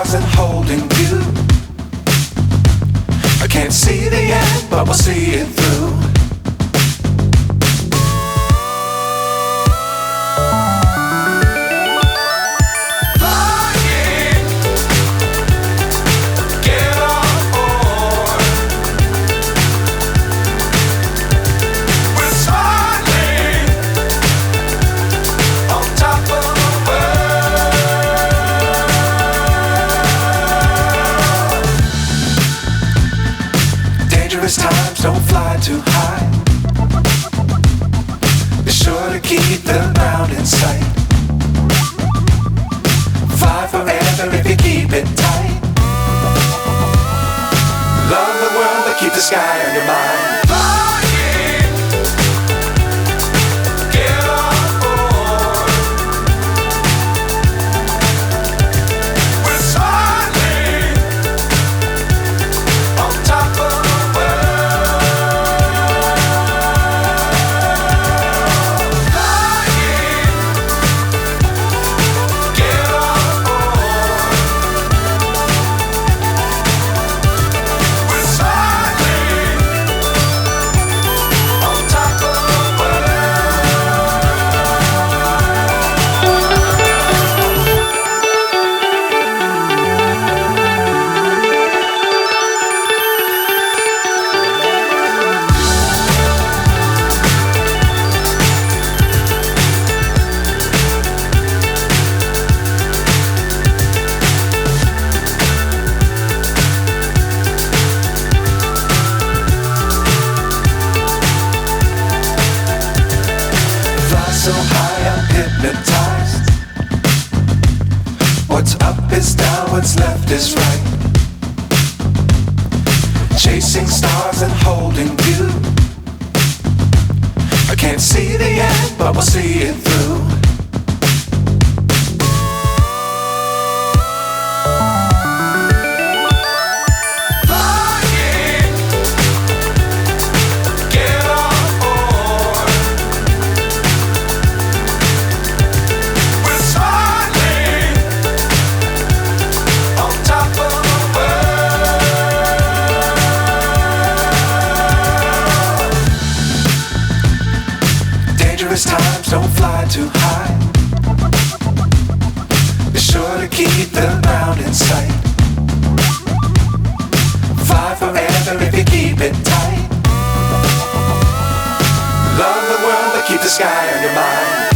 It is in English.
stars and holding you. I can't see the end, but we'll see it through. Times don't fly too high. Be sure to keep the ground in sight. Fly forever if you keep it tight. Love the world but keep the sky on your mind. So high I'm hypnotized. What's up is down, what's left is right. Chasing stars and holding you. I can't see the end, but we'll see it through. Times don't fly too high. Be sure to keep the ground in sight. Fly forever if you keep it tight. Love the world but keep the sky on your mind.